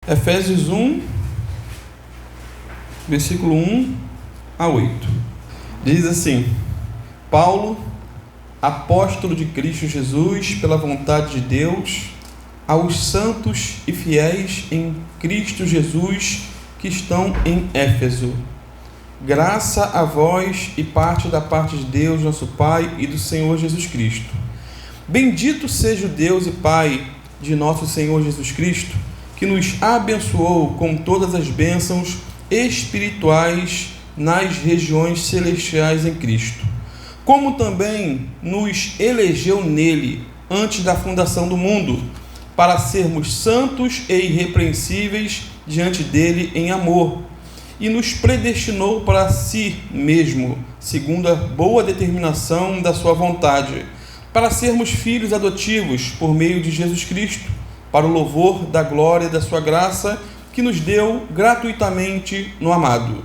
Efésios 1, versículo 1 a 8. Diz assim: Paulo, apóstolo de Cristo Jesus, pela vontade de Deus, aos santos e fiéis em Cristo Jesus que estão em Éfeso. Graça a vós e da parte de Deus, nosso Pai, e do Senhor Jesus Cristo. Bendito seja o Deus e Pai de nosso Senhor Jesus Cristo, que nos abençoou com todas as bênçãos espirituais nas regiões celestiais em Cristo, como também nos elegeu nele antes da fundação do mundo, para sermos santos e irrepreensíveis diante dele em amor, e nos predestinou para si mesmo, segundo a boa determinação da sua vontade, para sermos filhos adotivos por meio de Jesus Cristo, para o louvor da glória da sua graça, que nos deu gratuitamente no amado.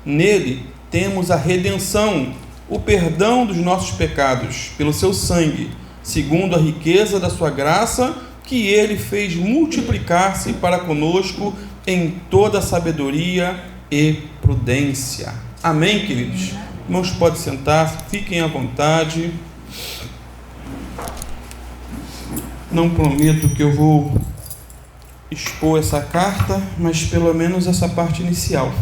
Nele temos a redenção, o perdão dos nossos pecados, pelo seu sangue, segundo a riqueza da sua graça, que ele fez multiplicar-se para conosco em toda sabedoria e prudência. Amém, queridos? Irmãos, podem sentar, fiquem à vontade. Não prometo que eu vou expor essa carta, mas pelo menos essa parte inicial.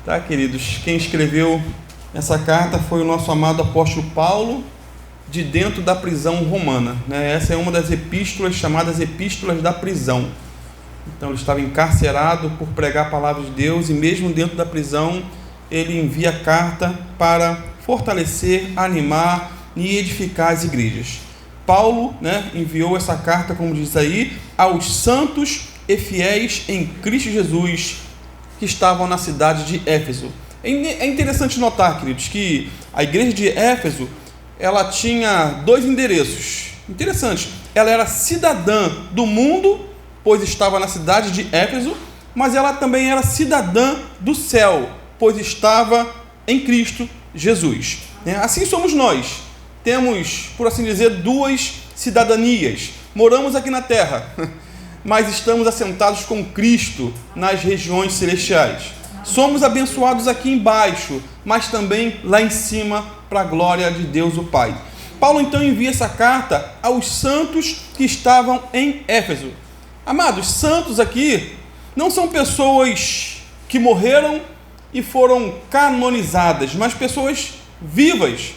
Tá, queridos? Quem escreveu essa carta foi o nosso amado apóstolo Paulo, de dentro da prisão romana, né? Essa é uma das epístolas chamadas Epístolas da Prisão. Então ele estava encarcerado por pregar a palavra de Deus, e mesmo dentro da prisão ele envia a carta para fortalecer, animar e edificar as igrejas. Paulo, enviou essa carta, como diz aí, aos santos e fiéis em Cristo Jesus que estavam na cidade de Éfeso. É interessante notar, queridos, que a igreja de Éfeso, ela tinha dois endereços. Interessante, ela era cidadã do mundo, pois estava na cidade de Éfeso, mas ela também era cidadã do céu, pois estava em Cristo Jesus. Assim somos nós. Temos, por assim dizer, duas cidadanias. Moramos aqui na terra, mas estamos assentados com Cristo nas regiões celestiais. Somos abençoados aqui embaixo, mas também lá em cima, para a glória de Deus o Pai. Paulo então envia essa carta aos santos que estavam em Éfeso. Amados, santos aqui não são pessoas que morreram e foram canonizadas, mas pessoas vivas,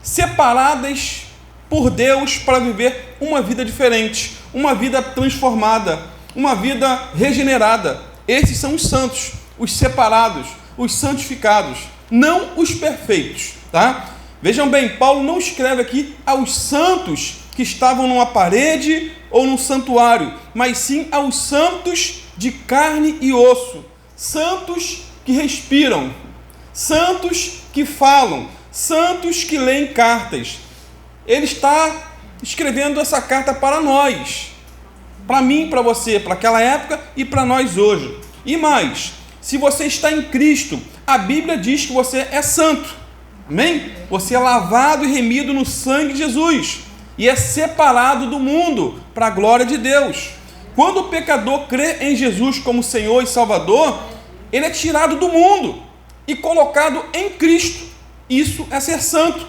separadas por Deus para viver uma vida diferente, uma vida transformada, uma vida regenerada. Esses são os santos, os separados, os santificados, não os perfeitos, tá? Vejam bem, Paulo não escreve aqui aos santos que estavam numa parede ou num santuário, mas sim aos santos de carne e osso, santos que respiram, santos que falam, santos que leem cartas. Ele está escrevendo essa carta para nós, para mim, para você, para aquela época e para nós hoje. E mais, se você está em Cristo, a Bíblia diz que você é santo, amém? Você é lavado e remido no sangue de Jesus e é separado do mundo para a glória de Deus. Quando o pecador crê em Jesus como Senhor e Salvador, ele é tirado do mundo e colocado em Cristo. Isso é ser santo.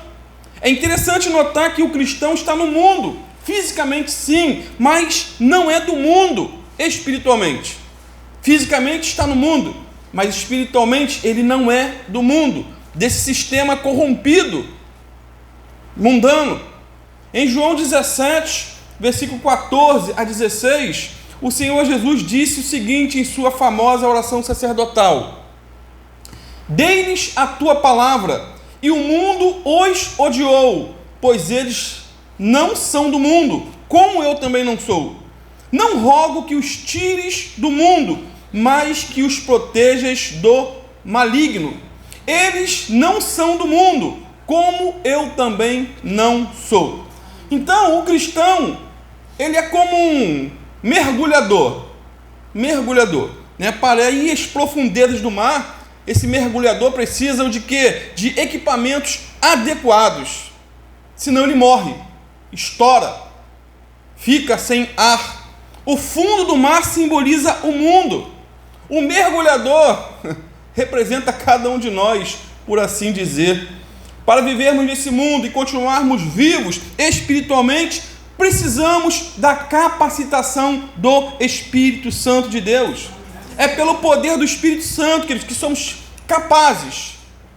É interessante notar que o cristão está no mundo, fisicamente sim, mas não é do mundo espiritualmente. Fisicamente está no mundo, mas espiritualmente ele não é do mundo, desse sistema corrompido, mundano. Em João 17, versículo 14 a 16, o Senhor Jesus disse o seguinte em sua famosa oração sacerdotal: Dei-lhes a tua palavra, e o mundo os odiou, pois eles não são do mundo, como eu também não sou. Não rogo que os tires do mundo, mas que os protejas do maligno. Eles não são do mundo, como eu também não sou. Então, o cristão, ele é como um mergulhador, para ir às profundezas do mar. Esse mergulhador precisa de quê? De equipamentos adequados, senão ele morre, estoura, fica sem ar. O fundo do mar simboliza o mundo. O mergulhador representa cada um de nós, por assim dizer. Para vivermos nesse mundo e continuarmos vivos espiritualmente, precisamos da capacitação do Espírito Santo de Deus. É pelo poder do Espírito Santo, queridos, que somos capazes,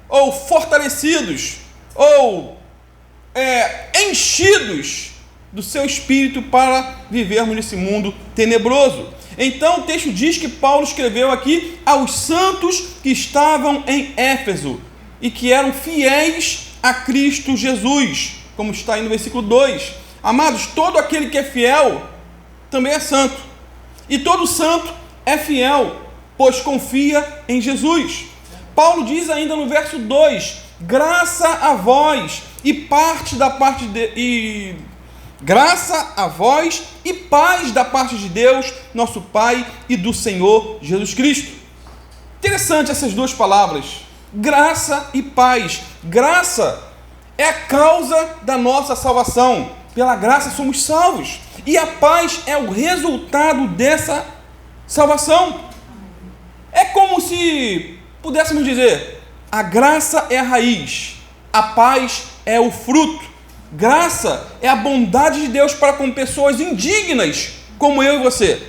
ou fortalecidos, ou enchidos do seu Espírito para vivermos nesse mundo tenebroso. Então o texto diz que Paulo escreveu aqui aos santos que estavam em Éfeso e que eram fiéis a Cristo Jesus, como está aí no versículo 2. Amados, todo aquele que é fiel também é santo, e todo santo é fiel, pois confia em Jesus. Paulo diz ainda no verso 2: graça a vós e graça a vós e paz da parte de Deus, nosso Pai, e do Senhor Jesus Cristo. Interessante essas duas palavras, graça e paz. Graça é a causa da nossa salvação. Pela graça somos salvos. E a paz é o resultado dessa salvação. É como se pudéssemos dizer: a graça é a raiz, a paz é o fruto. Graça é a bondade de Deus para com pessoas indignas, como eu e você.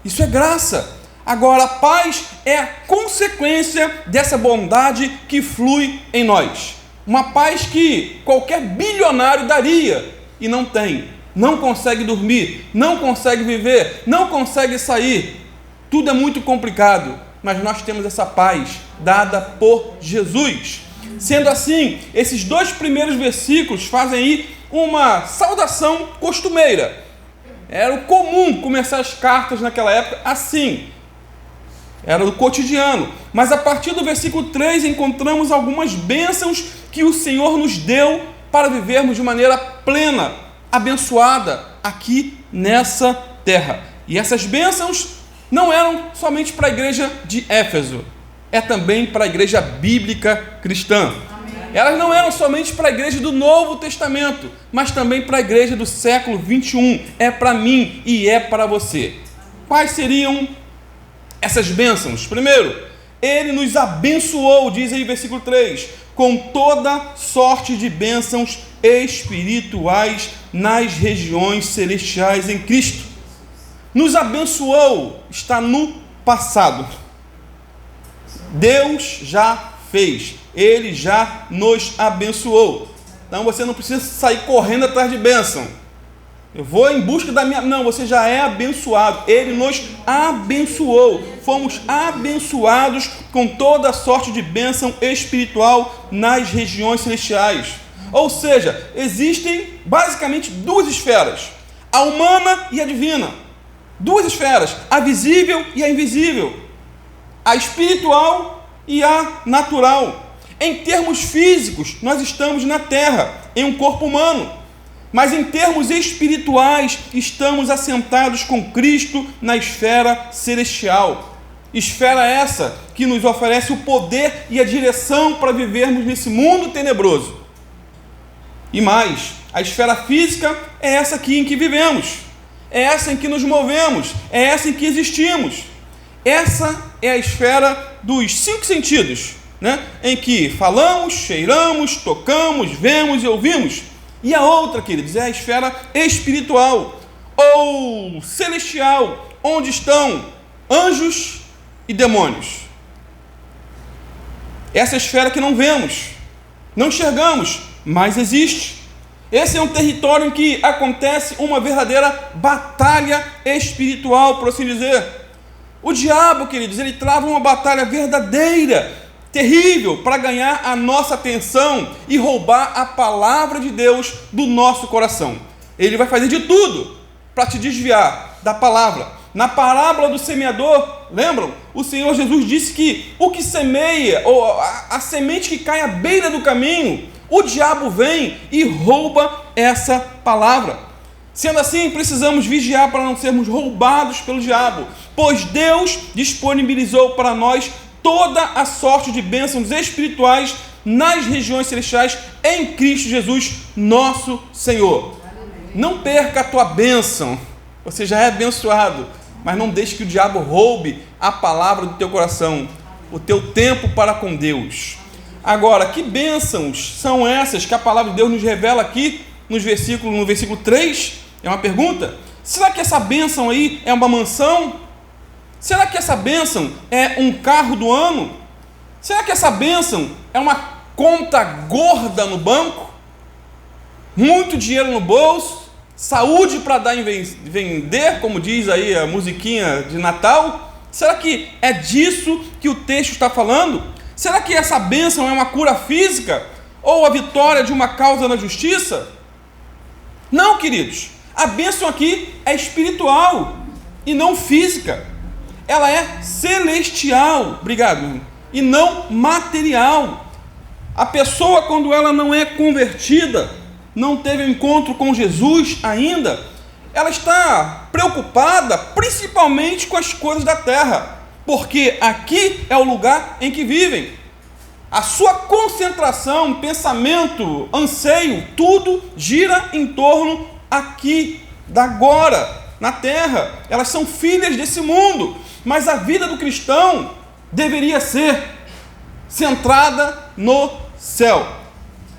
Isso é graça. Agora, a paz é a consequência dessa bondade que flui em nós. Uma paz que qualquer bilionário daria e não tem. Não consegue dormir, não consegue viver, não consegue sair. Tudo é muito complicado, mas nós temos essa paz dada por Jesus. Sendo assim, esses dois primeiros versículos fazem aí uma saudação costumeira. Era o comum começar as cartas naquela época assim. Era o cotidiano. Mas a partir do versículo 3 encontramos algumas bênçãos que o Senhor nos deu para vivermos de maneira plena, abençoada aqui nessa terra. E essas bênçãos não eram somente para a igreja de Éfeso, é também para a igreja bíblica cristã. Amém. Elas não eram somente para a igreja do Novo Testamento, mas também para a igreja do século 21. É para mim e é para você. Quais seriam essas bênçãos? Primeiro, Ele nos abençoou, diz aí versículo 3, com toda sorte de bênçãos espirituais nas regiões celestiais em Cristo. Nos abençoou está no passado. Deus já fez, Ele já nos abençoou. Então você não precisa sair correndo atrás de bênção. Eu vou em busca da minha... Não, você já é abençoado. Ele nos abençoou. Fomos abençoados com toda sorte de bênção espiritual nas regiões celestiais. Ou seja, existem basicamente duas esferas: a humana e a divina. Duas esferas, a visível e a invisível, a espiritual e a natural. Em termos físicos, nós estamos na terra, em um corpo humano, mas em termos espirituais, estamos assentados com Cristo na esfera celestial. Esfera essa que nos oferece o poder e a direção para vivermos nesse mundo tenebroso. E mais, a esfera física é essa aqui em que vivemos, é essa em que nos movemos, é essa em que existimos. Essa é a esfera dos 5 sentidos, né? Em que falamos, cheiramos, tocamos, vemos e ouvimos. E a outra, queridos, é a esfera espiritual ou celestial, onde estão anjos e demônios. Essa esfera que não vemos, não enxergamos, mas existe. Esse é um território em que acontece uma verdadeira batalha espiritual, por assim dizer. O diabo, queridos, ele trava uma batalha verdadeira, terrível, para ganhar a nossa atenção e roubar a palavra de Deus do nosso coração. Ele vai fazer de tudo para te desviar da palavra. Na parábola do semeador, lembram? O Senhor Jesus disse que o que semeia, ou a semente que cai à beira do caminho, o diabo vem e rouba essa palavra. Sendo assim, precisamos vigiar para não sermos roubados pelo diabo, pois Deus disponibilizou para nós toda a sorte de bênçãos espirituais nas regiões celestiais em Cristo Jesus, nosso Senhor. Não perca a tua bênção Você já é abençoado, mas não deixe que o diabo roube a palavra do teu coração, o teu tempo para com Deus. Agora, que bênçãos são essas que a palavra de Deus nos revela aqui no versículo 3? É uma pergunta. Será que essa bênção aí é uma mansão? Será que essa bênção é um carro do ano? Será que essa bênção é uma conta gorda no banco? Muito dinheiro no bolso? Saúde para dar em vender, como diz aí a musiquinha de Natal? Será que é disso que o texto está falando? Será que essa bênção é uma cura física? Ou a vitória de uma causa na justiça? Não, queridos. A bênção aqui é espiritual e não física. Ela é celestial, obrigado, irmão, e não material. A pessoa, quando ela não é convertida, não teve um encontro com Jesus ainda, ela está preocupada principalmente com as coisas da terra, porque aqui é o lugar em que vivem. A sua concentração, pensamento, anseio, tudo gira em torno aqui, da agora, na terra. Elas são filhas desse mundo, mas a vida do cristão deveria ser centrada no céu.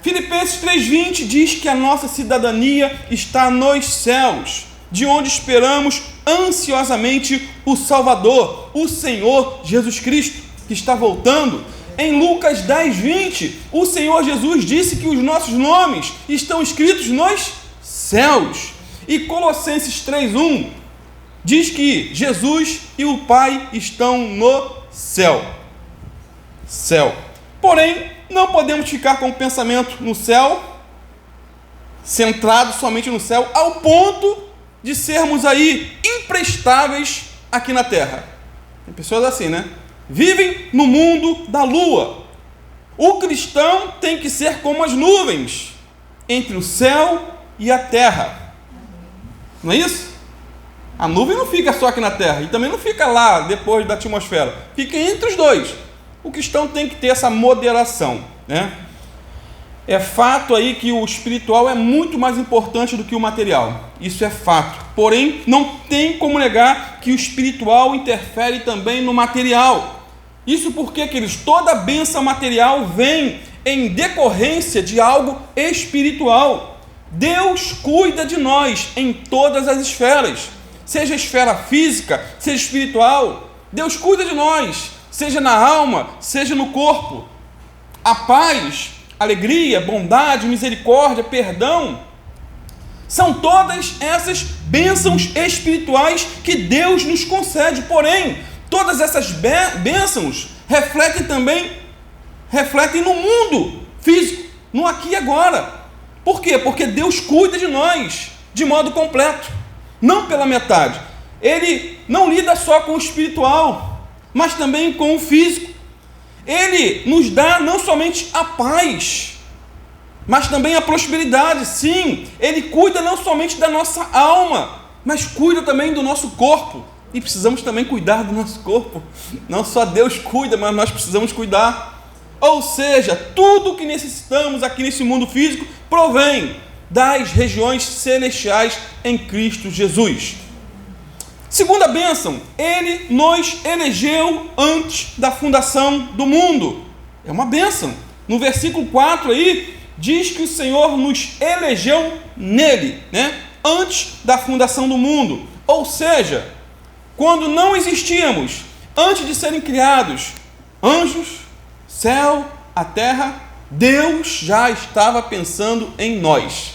Filipenses 3,20 diz que a nossa cidadania está nos céus, de onde esperamos ansiosamente o Salvador, o Senhor Jesus Cristo, que está voltando. Em Lucas 10,20, o Senhor Jesus disse que os nossos nomes estão escritos nos céus. E Colossenses 3,1 diz que Jesus e o Pai estão no céu. Céu. Porém, não podemos ficar com o pensamento no céu, centrado somente no céu, ao ponto de sermos aí imprestáveis aqui na terra. Tem pessoas assim, né? Vivem no mundo da lua. O cristão tem que ser como as nuvens, entre o céu e a terra. Não é isso? A nuvem não fica só aqui na terra, e também não fica lá depois da atmosfera. Fica entre os dois. O cristão tem que ter essa moderação, né? É fato aí que o espiritual é muito mais importante do que o material. Isso é fato. Porém, não tem como negar que o espiritual interfere também no material. Isso porque, queridos, toda bênção material vem em decorrência de algo espiritual. Deus cuida de nós em todas as esferas, seja a esfera física, seja espiritual. Deus cuida de nós, seja na alma, seja no corpo. A paz, alegria, bondade, misericórdia, perdão, são todas essas bênçãos espirituais que Deus nos concede. Porém, todas essas bênçãos refletem no mundo físico, no aqui e agora. Por quê? Porque Deus cuida de nós de modo completo, não pela metade. Ele não lida só com o espiritual, mas também com o físico. Ele nos dá não somente a paz, mas também a prosperidade. Sim, Ele cuida não somente da nossa alma, mas cuida também do nosso corpo. E precisamos também cuidar do nosso corpo. Não só Deus cuida, mas nós precisamos cuidar. Ou seja, tudo o que necessitamos aqui nesse mundo físico provém das regiões celestiais em Cristo Jesus. Segunda bênção, Ele nos elegeu antes da fundação do mundo. É uma bênção. No versículo 4 aí, diz que o Senhor nos elegeu nele, né? Antes da fundação do mundo. Ou seja, quando não existíamos, antes de serem criados anjos, céu, a terra, Deus já estava pensando em nós.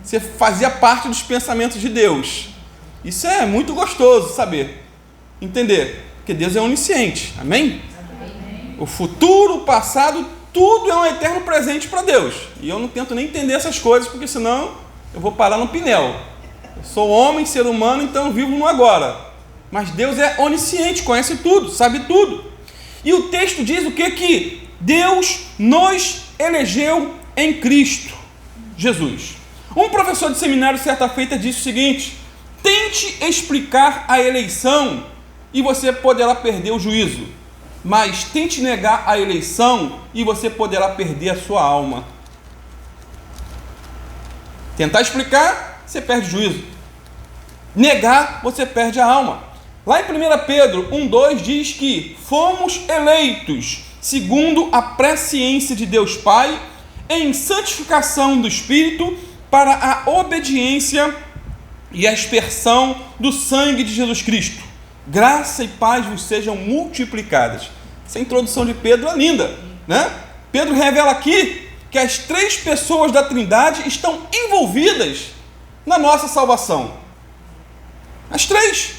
Você fazia parte dos pensamentos de Deus. Isso é muito gostoso saber, entender, porque Deus é onisciente, amém? Amém. O futuro, o passado, tudo é um eterno presente para Deus. E eu não tento nem entender essas coisas, porque senão eu vou parar no pinel. Eu sou homem, ser humano, então eu vivo no agora. Mas Deus é onisciente, conhece tudo, sabe tudo. E o texto diz o que? Que Deus nos elegeu em Cristo Jesus. Um professor de seminário certa feita disse o seguinte: tente explicar a eleição e você poderá perder o juízo, mas tente negar a eleição e você poderá perder a sua alma. Tentar explicar, você perde o juízo. Negar, você perde a alma. Lá em 1 Pedro 1,2 diz que fomos eleitos segundo a presciência de Deus Pai, em santificação do Espírito, para a obediência e a aspersão do sangue de Jesus Cristo. Graça e paz vos sejam multiplicadas. Essa introdução de Pedro é linda, né? Pedro revela aqui que as três pessoas da Trindade estão envolvidas na nossa salvação. As três.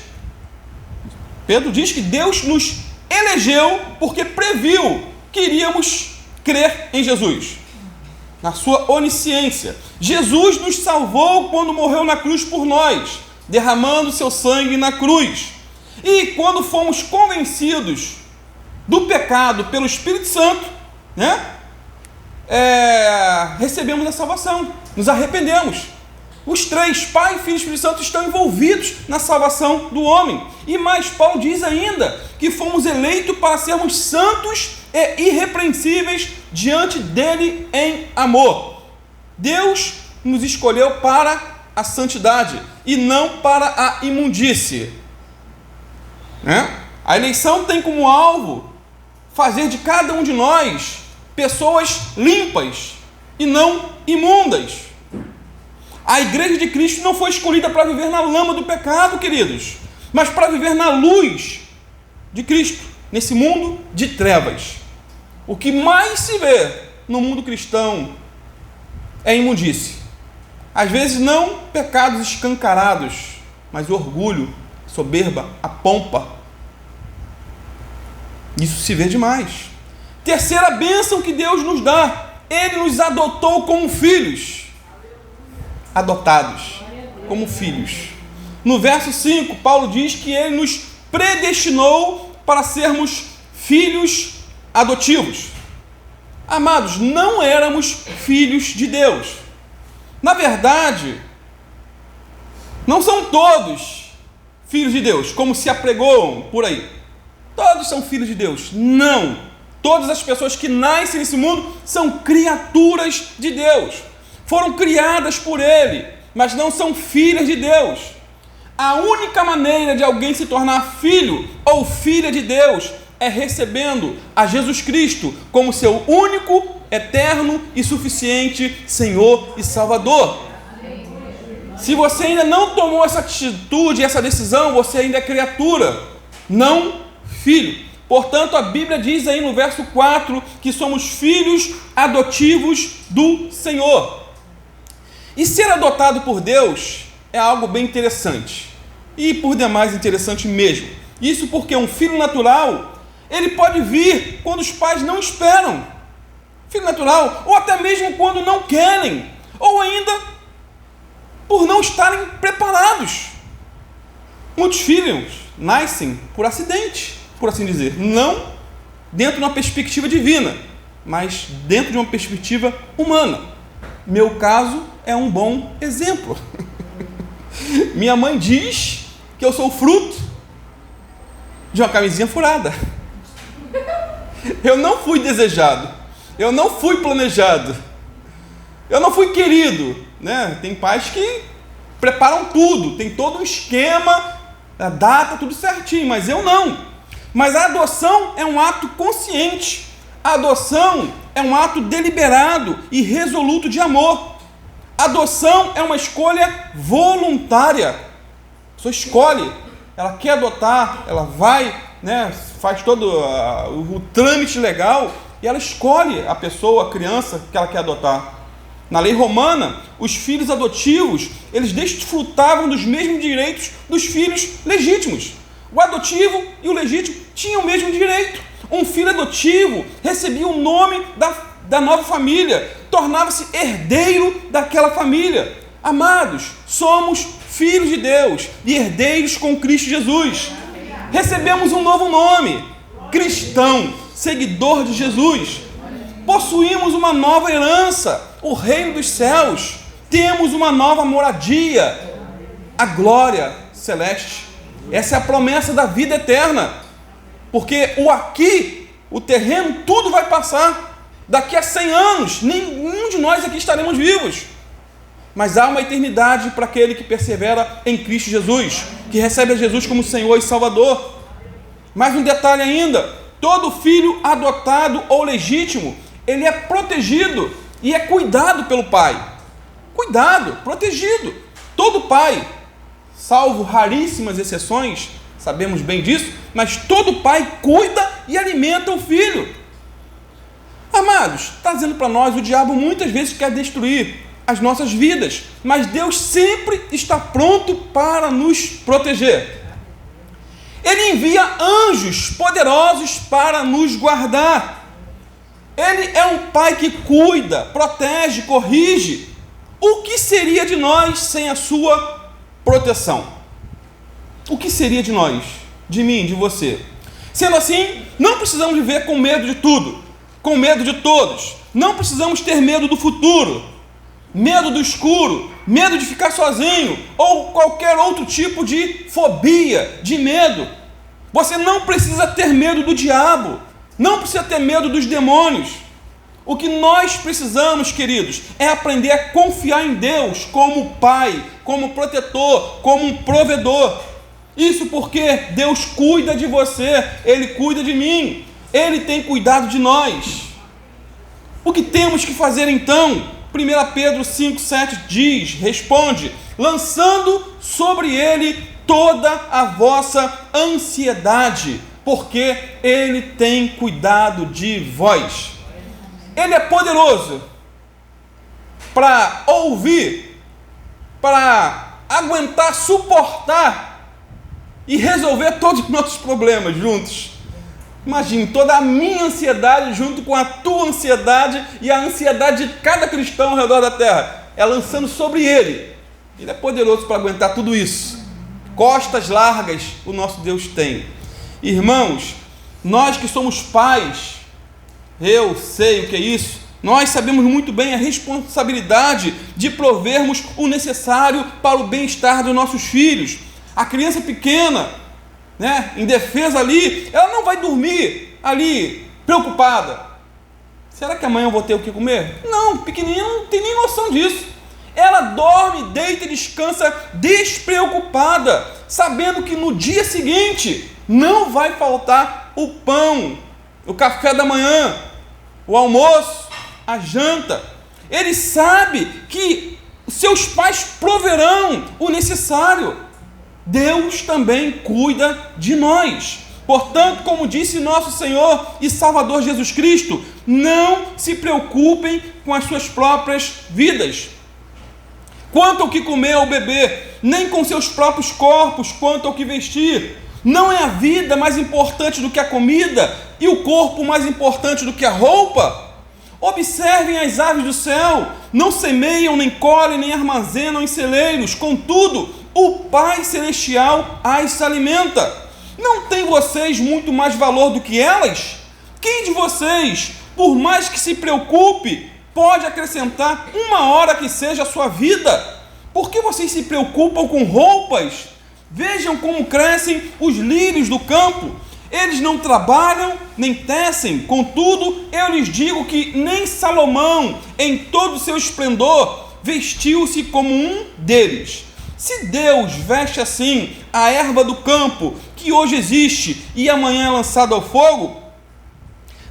Pedro diz que Deus nos elegeu porque previu que iríamos crer em Jesus, na sua onisciência. Jesus nos salvou quando morreu na cruz por nós, derramando seu sangue na cruz. E quando fomos convencidos do pecado pelo Espírito Santo, né, recebemos a salvação, nos arrependemos. Os três, Pai, Filho e Espírito Santo, estão envolvidos na salvação do homem. E mais, Paulo diz ainda que fomos eleitos para sermos santos e irrepreensíveis diante dele em amor. Deus nos escolheu para a santidade e não para a imundície. A eleição tem como alvo fazer de cada um de nós pessoas limpas e não imundas. A igreja de Cristo não foi escolhida para viver na lama do pecado, queridos, mas para viver na luz de Cristo, nesse mundo de trevas. O que mais se vê no mundo cristão é imundície. Às vezes não pecados escancarados, mas o orgulho, a soberba, a pompa. Isso se vê demais. Terceira bênção que Deus nos dá: Ele nos adotou como filhos. Adotados como filhos. No verso 5, Paulo diz que Ele nos predestinou para sermos filhos adotivos. Amados, não éramos filhos de Deus. Na verdade, não são todos filhos de Deus, como se apregoam por aí. Todos são filhos de Deus. Não. Todas as pessoas que nascem nesse mundo são criaturas de Deus. Foram criadas por Ele, mas não são filhas de Deus. A única maneira de alguém se tornar filho ou filha de Deus é recebendo a Jesus Cristo como seu único, eterno e suficiente Senhor e Salvador. Se você ainda não tomou essa atitude, essa decisão, você ainda é criatura, não filho. Portanto, a Bíblia diz aí no verso 4 que somos filhos adotivos do Senhor. E ser adotado por Deus é algo bem interessante. E por demais interessante mesmo. Isso porque um filho natural, ele pode vir quando os pais não esperam. Filho natural, ou até mesmo quando não querem. Ou ainda por não estarem preparados. Muitos filhos nascem por acidente, por assim dizer. Não dentro de uma perspectiva divina, mas dentro de uma perspectiva humana. Meu caso é um bom exemplo. Minha mãe diz que eu sou fruto de uma camisinha furada. Eu não fui desejado, eu não fui planejado, eu não fui querido, né? Tem pais que preparam tudo, tem todo um esquema, a data, tudo certinho, mas eu não. Mas a adoção é um ato consciente, a adoção é um ato deliberado e resoluto de amor. A adoção é uma escolha voluntária. A pessoa escolhe, ela quer adotar, ela vai, né, faz todo o trâmite legal e ela escolhe a pessoa, a criança que ela quer adotar. Na lei romana, os filhos adotivos, eles desfrutavam dos mesmos direitos dos filhos legítimos. O adotivo e o legítimo tinham o mesmo direito. Um filho adotivo recebia o nome da nova família, tornava-se herdeiro daquela família. Amados, somos filhos de Deus e herdeiros com Cristo Jesus. Recebemos um novo nome, cristão, seguidor de Jesus. Possuímos uma nova herança, o reino dos céus. Temos uma nova moradia, a glória celeste. Essa é a promessa da vida eterna. Porque o aqui, o terreno, tudo vai passar. Daqui a 100 anos, nenhum de nós aqui estaremos vivos. mas há uma eternidade para aquele que persevera em Cristo Jesus, que recebe a Jesus como Senhor e Salvador. Mais um detalhe ainda: todo filho adotado ou legítimo, ele é protegido e é cuidado pelo pai. Cuidado, protegido. Todo pai, salvo raríssimas exceções, sabemos bem disso, mas todo pai cuida e alimenta o filho. Amados, está dizendo para nós, o diabo muitas vezes quer destruir as nossas vidas, mas Deus sempre está pronto para nos proteger. Ele envia anjos poderosos para nos guardar. Ele é um pai que cuida, protege, corrige. O que seria de nós sem a sua proteção? O que seria de nós, de mim, de você? Sendo assim, não precisamos viver com medo de tudo, com medo de todos. Não precisamos ter medo do futuro, medo do escuro, medo de ficar sozinho, ou qualquer outro tipo de fobia, de medo. Você não precisa ter medo do diabo, não precisa ter medo dos demônios. O que nós precisamos, queridos, é aprender a confiar em Deus como Pai, como protetor, como um provedor. Isso porque Deus cuida de você, Ele cuida de mim, Ele tem cuidado de nós. O que temos que fazer então? 1 Pedro 5,7 diz, responde: lançando sobre Ele toda a vossa ansiedade, porque Ele tem cuidado de vós. Ele é poderoso para ouvir, para aguentar, suportar e resolver todos os nossos problemas juntos. Imagine toda a minha ansiedade junto com a tua ansiedade e a ansiedade de cada cristão ao redor da terra. É lançando sobre Ele. Ele é poderoso para aguentar tudo isso. Costas largas o nosso Deus tem. Irmãos, nós que somos pais, eu sei o que é isso, nós sabemos muito bem a responsabilidade de provermos o necessário para o bem-estar dos nossos filhos. A criança pequena, indefesa ali, ela não vai dormir ali preocupada. Será que amanhã eu vou ter o que comer? Não, pequenininha não tem nem noção disso. Ela dorme, deita e descansa despreocupada, sabendo que no dia seguinte não vai faltar o pão, o café da manhã, o almoço, a janta. Ele sabe que seus pais proverão o necessário. Deus também cuida de nós. Portanto, como disse nosso Senhor e Salvador Jesus Cristo, não se preocupem com as suas próprias vidas, quanto ao que comer ou beber, nem com seus próprios corpos, quanto ao que vestir. Não é a vida mais importante do que a comida, e o corpo mais importante do que a roupa? Observem as aves do céu, não semeiam, nem colhem, nem armazenam em celeiros, contudo, o Pai Celestial as alimenta. Não tem vocês muito mais valor do que elas? Quem de vocês, por mais que se preocupe, pode acrescentar uma hora que seja a sua vida? Por que vocês se preocupam com roupas? Vejam como crescem os lírios do campo. Eles não trabalham, nem tecem. Contudo, eu lhes digo que nem Salomão, em todo o seu esplendor, vestiu-se como um deles. Se Deus veste assim a erva do campo, que hoje existe e amanhã é lançada ao fogo,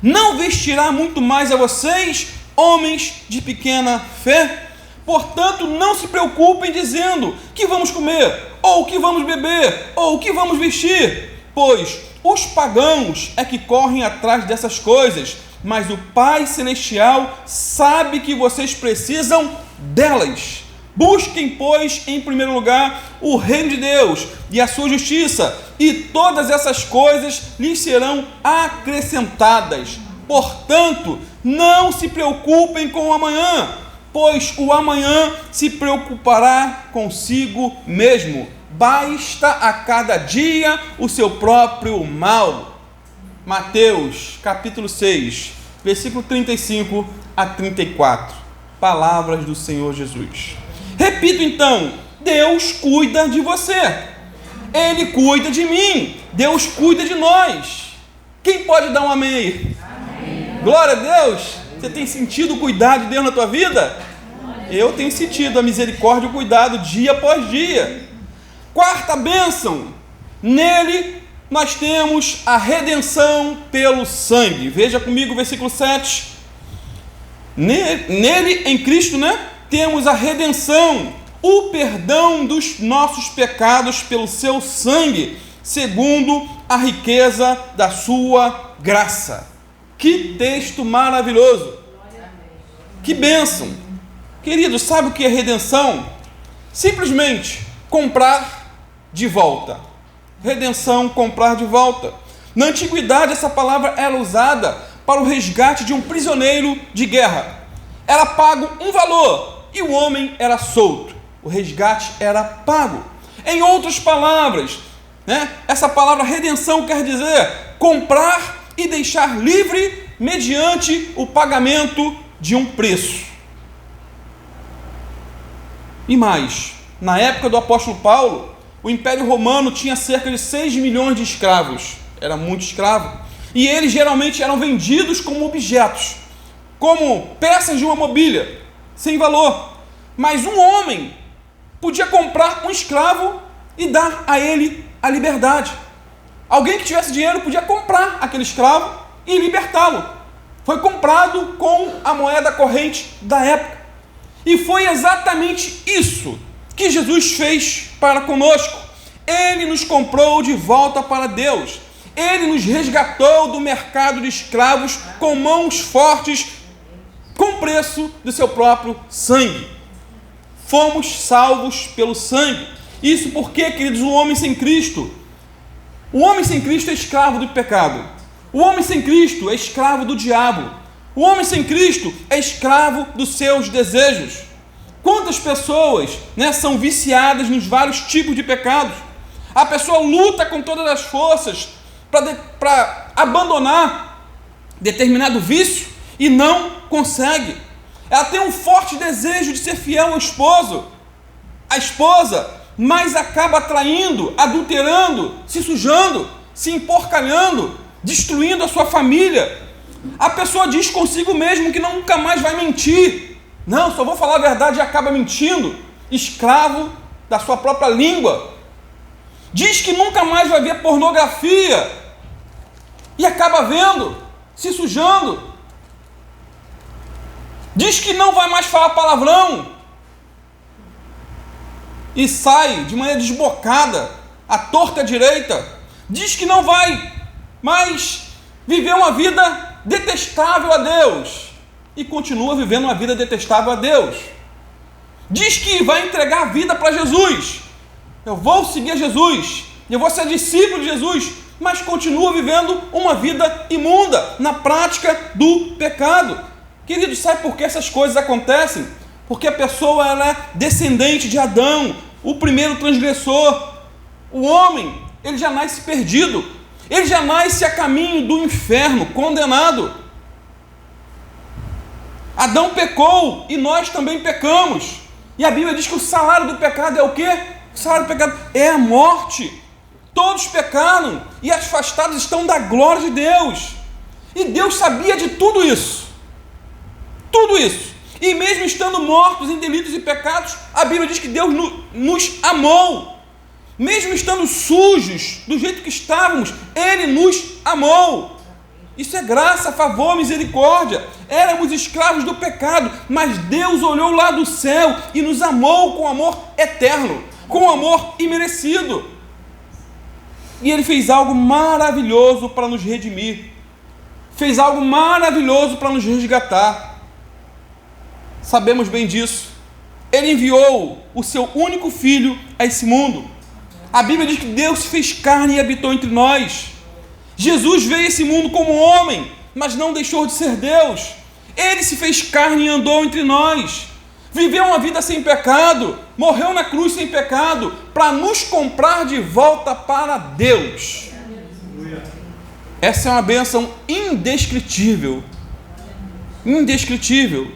não vestirá muito mais a vocês, homens de pequena fé? Portanto, não se preocupem dizendo que vamos comer, ou que vamos beber, ou que vamos vestir, pois os pagãos é que correm atrás dessas coisas, mas o Pai Celestial sabe que vocês precisam delas. Busquem, pois, em primeiro lugar o reino de Deus e a sua justiça, e todas essas coisas lhes serão acrescentadas. Portanto, não se preocupem com o amanhã, pois o amanhã se preocupará consigo mesmo. Basta a cada dia o seu próprio mal. Mateus, capítulo 6, versículo 35 a 34. Palavras do Senhor Jesus. Repito então, Deus cuida de você. Ele cuida de mim. Deus cuida de nós. Quem pode dar um amém aí? Amém. Glória a Deus. Você tem sentido o cuidado de Deus na tua vida? Eu tenho sentido a misericórdia e o cuidado dia após dia. Quarta bênção, nele nós temos a redenção pelo sangue. Veja comigo o versículo 7. Nele, em Cristo, temos a redenção, o perdão dos nossos pecados pelo seu sangue, segundo a riqueza da sua graça. Que texto maravilhoso! Que bênção! Querido, sabe o que é redenção? Simplesmente comprar de volta. Redenção, comprar de volta. Na antiguidade, essa palavra era usada para o resgate de um prisioneiro de guerra. Era pago um valor e o homem era solto. O resgate era pago. Em outras palavras, essa palavra redenção quer dizer comprar e deixar livre mediante o pagamento de um preço. E mais, na época do apóstolo Paulo, o Império Romano tinha cerca de 6 milhões de escravos. Era muito escravo. E eles geralmente eram vendidos como objetos, como peças de uma mobília, sem valor. Mas um homem podia comprar um escravo e dar a ele a liberdade. Alguém que tivesse dinheiro podia comprar aquele escravo e libertá-lo. Foi comprado com a moeda corrente da época. E foi exatamente isso que Jesus fez para conosco. Ele nos comprou de volta para Deus. Ele nos resgatou do mercado de escravos com mãos fortes, com preço do seu próprio sangue. Fomos salvos pelo sangue. Isso porque, queridos, o homem sem Cristo é escravo do pecado. O homem sem Cristo é escravo do diabo. O homem sem Cristo é escravo dos seus desejos. Quantas pessoas são viciadas nos vários tipos de pecados? A pessoa luta com todas as forças para abandonar determinado vício e não consegue. Ela tem um forte desejo de ser fiel ao esposo, à esposa, mas acaba traindo, adulterando, se sujando, se emporcalhando, destruindo a sua família. A pessoa diz consigo mesmo que nunca mais vai mentir. Não, só vou falar a verdade e acaba mentindo, escravo da sua própria língua. Diz que nunca mais vai ver pornografia e acaba vendo, se sujando. Diz que não vai mais falar palavrão e sai de maneira desbocada, à torta à direita. Diz que não vai mais viver uma vida detestável a Deus e continua vivendo uma vida detestável a Deus. Diz que vai entregar a vida para Jesus. Eu vou seguir a Jesus, eu vou ser discípulo de Jesus, mas continua vivendo uma vida imunda na prática do pecado. Querido, sabe por que essas coisas acontecem? Porque a pessoa ela é descendente de Adão, o primeiro transgressor. O homem, ele já nasce perdido, ele já nasce a caminho do inferno, condenado. Adão pecou e nós também pecamos. E a Bíblia diz que o salário do pecado é o quê? O salário do pecado é a morte. Todos pecaram e afastados estão da glória de Deus. E Deus sabia de tudo isso. Tudo isso. E mesmo estando mortos em delitos e pecados, a Bíblia diz que Deus nos amou. Mesmo estando sujos, do jeito que estávamos, Ele nos amou. Isso é graça, favor, misericórdia. Éramos escravos do pecado, mas Deus olhou lá do céu e nos amou com amor eterno, com amor imerecido. E Ele fez algo maravilhoso para nos redimir. Fez algo maravilhoso para nos resgatar. Sabemos bem disso. Ele enviou o seu único filho a esse mundo. A Bíblia diz que Deus se fez carne e habitou entre nós. Jesus veio a esse mundo como homem, mas não deixou de ser Deus. Ele se fez carne e andou entre nós. Viveu uma vida sem pecado, morreu na cruz sem pecado, para nos comprar de volta para Deus. Essa é uma bênção indescritível. Indescritível.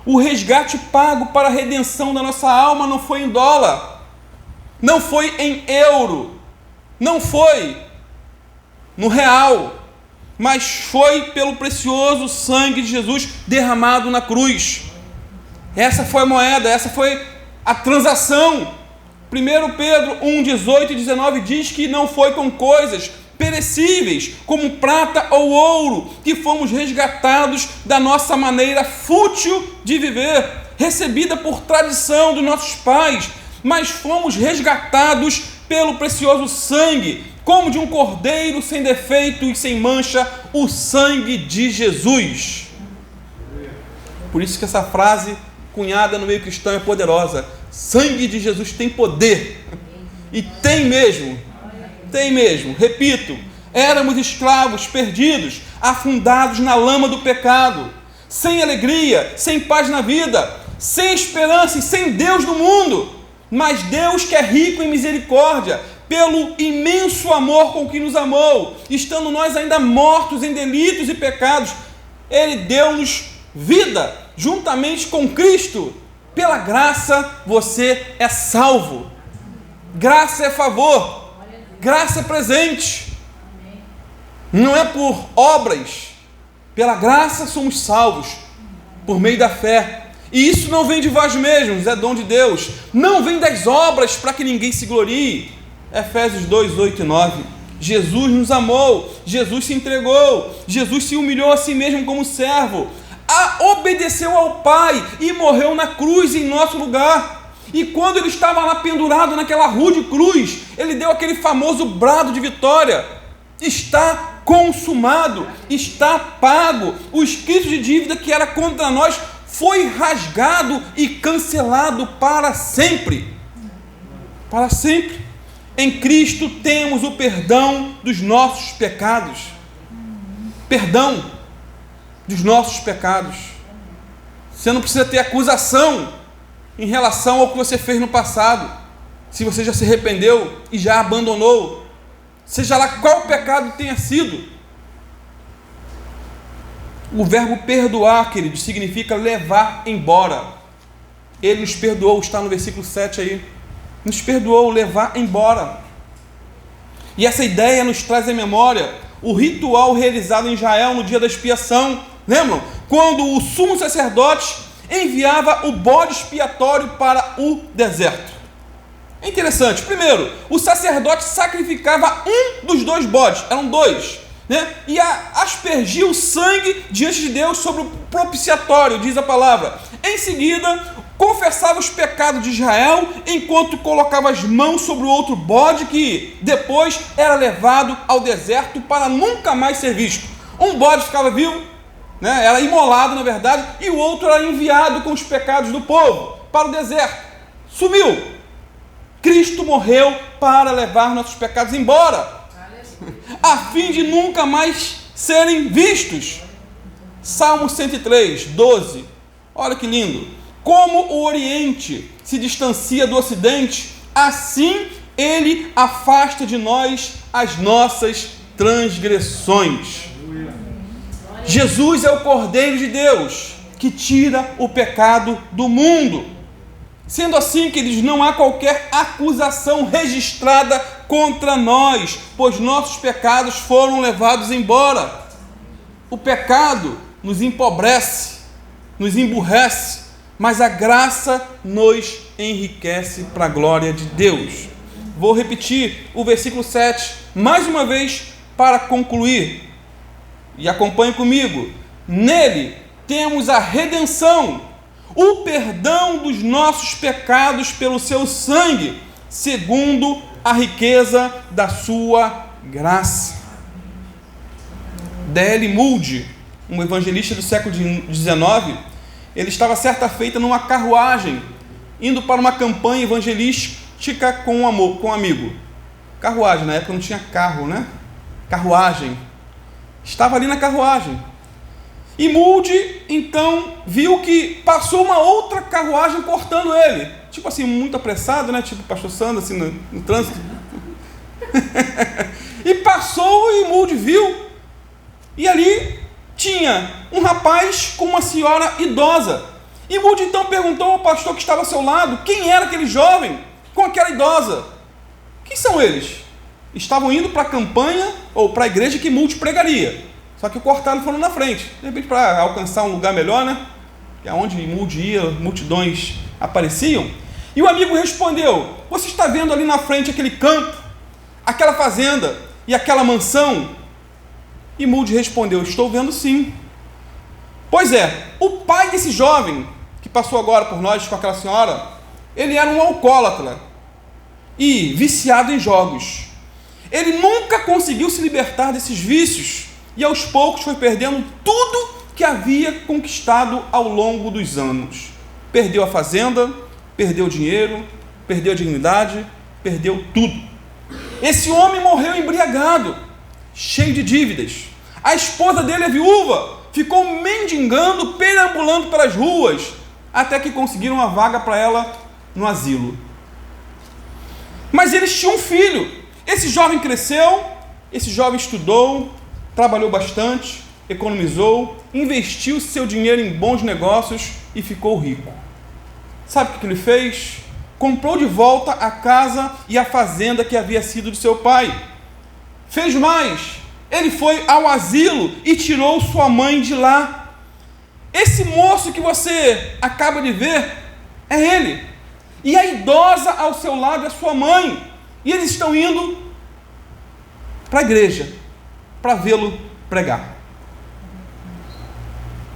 O resgate pago para a redenção da nossa alma não foi em dólar, não foi em euro, não foi no real, mas foi pelo precioso sangue de Jesus derramado na cruz. Essa foi a moeda, essa foi a transação. 1 Pedro 1, 18 e 19 diz que não foi com coisas perecíveis, como prata ou ouro, que fomos resgatados da nossa maneira fútil de viver, recebida por tradição dos nossos pais, mas fomos resgatados pelo precioso sangue, como de um cordeiro sem defeito e sem mancha, o sangue de Jesus. Por isso que essa frase cunhada no meio cristão é poderosa. Sangue de Jesus tem poder. E tem mesmo. Repito, éramos escravos, perdidos, afundados na lama do pecado, sem alegria, sem paz na vida, sem esperança e sem Deus no mundo. Mas Deus, que é rico em misericórdia, pelo imenso amor com que nos amou, estando nós ainda mortos em delitos e pecados, Ele deu-nos vida juntamente com Cristo. Pela graça você é salvo. Graça é favor, graça é presente. Não é por obras. Pela graça somos salvos, por meio da fé. E isso não vem de vós mesmos, é dom de Deus. Não vem das obras para que ninguém se glorie. Efésios 2, 8 e 9. Jesus nos amou, Jesus se entregou, Jesus se humilhou a si mesmo como servo, obedeceu ao Pai e morreu na cruz em nosso lugar. E quando ele estava lá pendurado naquela rude cruz, ele deu aquele famoso brado de vitória: está consumado, está pago. O escrito de dívida que era contra nós foi rasgado e cancelado para sempre. Para sempre. Em Cristo temos o perdão dos nossos pecados. Perdão dos nossos pecados. Você não precisa ter acusação em relação ao que você fez no passado. Se você já se arrependeu e já abandonou, seja lá qual pecado tenha sido. O verbo perdoar, querido, significa levar embora. Ele nos perdoou, está no versículo 7 aí. Nos perdoou, levar embora. E essa ideia nos traz à memória o ritual realizado em Israel no dia da expiação. Lembram? Quando o sumo sacerdote enviava o bode expiatório para o deserto. É interessante. Primeiro, o sacerdote sacrificava um dos dois bodes. Eram dois. E aspergia o sangue diante de Deus sobre o propiciatório, diz a palavra. Em seguida, confessava os pecados de Israel, enquanto colocava as mãos sobre o outro bode, que depois era levado ao deserto para nunca mais ser visto. Um bode ficava vivo, era imolado na verdade, e o outro era enviado com os pecados do povo para o deserto. Sumiu. Cristo morreu para levar nossos pecados embora, a fim de nunca mais serem vistos. Salmo 103, 12. Olha que lindo. Como o Oriente se distancia do Ocidente, assim Ele afasta de nós as nossas transgressões. Jesus é o Cordeiro de Deus, que tira o pecado do mundo. Sendo assim, queridos, não há qualquer acusação registrada contra nós, pois nossos pecados foram levados embora. O pecado nos empobrece, nos emburrece, mas a graça nos enriquece para a glória de Deus. Vou repetir o versículo 7 mais uma vez para concluir. E acompanhe comigo. Nele temos a redenção, o perdão dos nossos pecados pelo seu sangue, segundo a riqueza da sua graça. D.L. Moody, um evangelista do século XIX, ele estava certa feita numa carruagem, indo para uma campanha evangelística com um amigo. Carruagem, na época não tinha carro, Carruagem. Estava ali na carruagem. E Moody, então, viu que passou uma outra carruagem cortando ele. Tipo assim, muito apressado, Tipo o pastor Sandro, assim, no trânsito. E passou e Moody viu. E ali tinha um rapaz com uma senhora idosa. E Moody então perguntou ao pastor que estava ao seu lado quem era aquele jovem com aquela idosa. Quem são eles? Estavam indo para a campanha ou para a igreja que Moody pregaria. Só que cortaram e foram na frente. De repente, para alcançar um lugar melhor, que aonde Moody ia, multidões apareciam. E o amigo respondeu: você está vendo ali na frente aquele campo, aquela fazenda e aquela mansão? E Moody respondeu: estou vendo sim. Pois é, o pai desse jovem, que passou agora por nós com aquela senhora, ele era um alcoólatra e viciado em jogos. Ele nunca conseguiu se libertar desses vícios e aos poucos foi perdendo tudo que havia conquistado ao longo dos anos. Perdeu a fazenda, perdeu o dinheiro, perdeu a dignidade, perdeu tudo. Esse homem morreu embriagado, cheio de dívidas. A esposa dele, a viúva, ficou mendigando, perambulando pelas ruas, até que conseguiram uma vaga para ela no asilo. Mas eles tinham um filho. Esse jovem cresceu, esse jovem estudou, trabalhou bastante, economizou, investiu seu dinheiro em bons negócios e ficou rico. Sabe o que ele fez? Comprou de volta a casa e a fazenda que havia sido de seu pai. Fez mais, ele foi ao asilo e tirou sua mãe de lá. Esse moço que você acaba de ver é ele. E a idosa ao seu lado é sua mãe. E eles estão indo para a igreja para vê-lo pregar.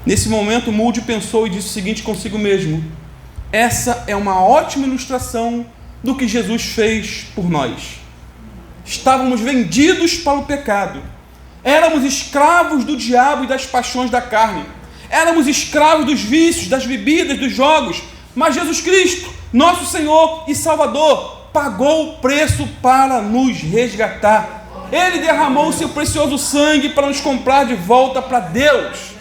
Nesse momento, Moody pensou e disse o seguinte consigo mesmo: essa é uma ótima ilustração do que Jesus fez por nós. Estávamos vendidos para o pecado. Éramos escravos do diabo e das paixões da carne. Éramos escravos dos vícios, das bebidas, dos jogos. Mas Jesus Cristo, nosso Senhor e Salvador, pagou o preço para nos resgatar. Ele derramou o seu precioso sangue para nos comprar de volta para Deus.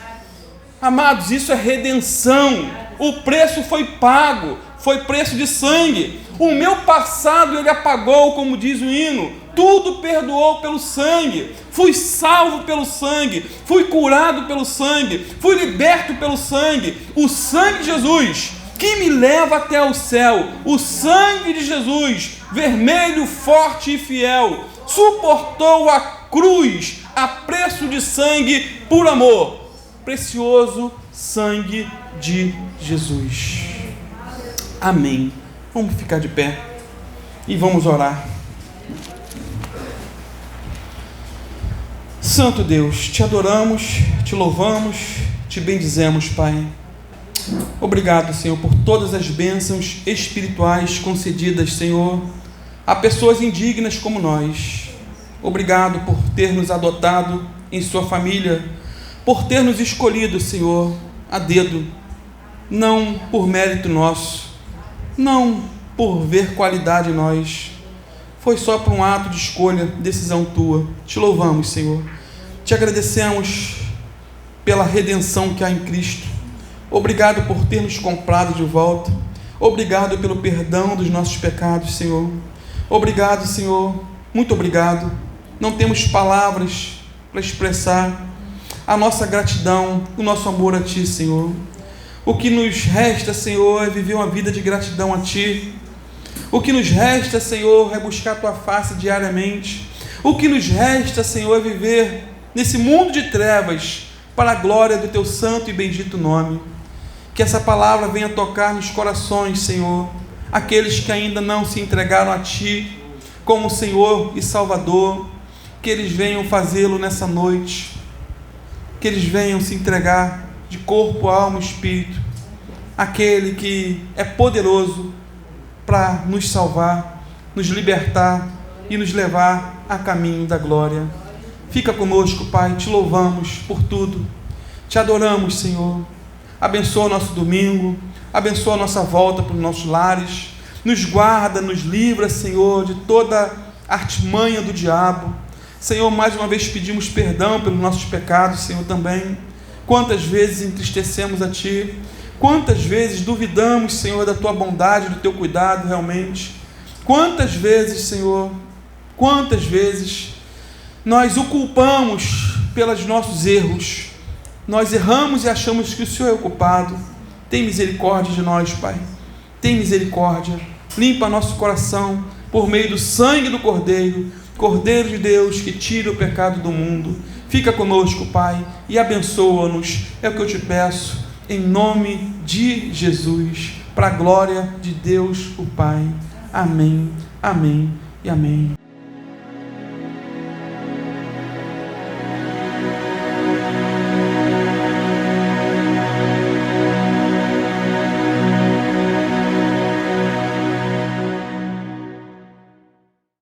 Amados, isso é redenção. O preço foi pago, foi preço de sangue. O meu passado ele apagou, como diz o hino. Tudo perdoou pelo sangue. Fui salvo pelo sangue. Fui curado pelo sangue. Fui liberto pelo sangue. O sangue de Jesus que me leva até o céu. O sangue de Jesus, vermelho, forte e fiel, suportou a cruz a preço de sangue por amor. Precioso sangue de Jesus. Amém. Vamos ficar de pé e vamos orar. Santo Deus, te adoramos, te louvamos, te bendizemos, Pai. Obrigado, Senhor, por todas as bênçãos espirituais concedidas, Senhor, a pessoas indignas como nós. Obrigado por ter nos adotado em sua família, por ter nos escolhido, Senhor, a dedo, não por mérito nosso, não por ver qualidade em nós, foi só por um ato de escolha, decisão tua. Te louvamos, Senhor, te agradecemos pela redenção que há em Cristo. Obrigado por ter nos comprado de volta. Obrigado pelo perdão dos nossos pecados, Senhor. Obrigado, Senhor, muito obrigado. Não temos palavras para expressar a nossa gratidão, o nosso amor a Ti, Senhor. O que nos resta, Senhor, é viver uma vida de gratidão a Ti. O que nos resta, Senhor, é buscar a Tua face diariamente. O que nos resta, Senhor, é viver nesse mundo de trevas para a glória do Teu santo e bendito nome. Que essa palavra venha tocar nos corações, Senhor, aqueles que ainda não se entregaram a Ti como Senhor e Salvador, que eles venham fazê-lo nessa noite, que eles venham se entregar de corpo, alma e espírito, aquele que é poderoso para nos salvar, nos libertar e nos levar a caminho da glória. Fica conosco, Pai, te louvamos por tudo, te adoramos, Senhor. Abençoa nosso domingo, abençoa a nossa volta para os nossos lares, nos guarda, nos livra, Senhor, de toda artimanha do diabo. Senhor, mais uma vez pedimos perdão pelos nossos pecados, Senhor, também. Quantas vezes entristecemos a Ti, quantas vezes duvidamos, Senhor, da Tua bondade, do Teu cuidado realmente. Quantas vezes, Senhor, quantas vezes nós o culpamos pelos nossos erros. Nós erramos e achamos que o Senhor é o culpado. Tem misericórdia de nós, Pai. Tem misericórdia. Limpa nosso coração por meio do sangue do Cordeiro, Cordeiro de Deus que tira o pecado do mundo. Fica conosco, Pai, e abençoa-nos. É o que eu te peço, em nome de Jesus, para a glória de Deus o Pai. Amém, amém e amém.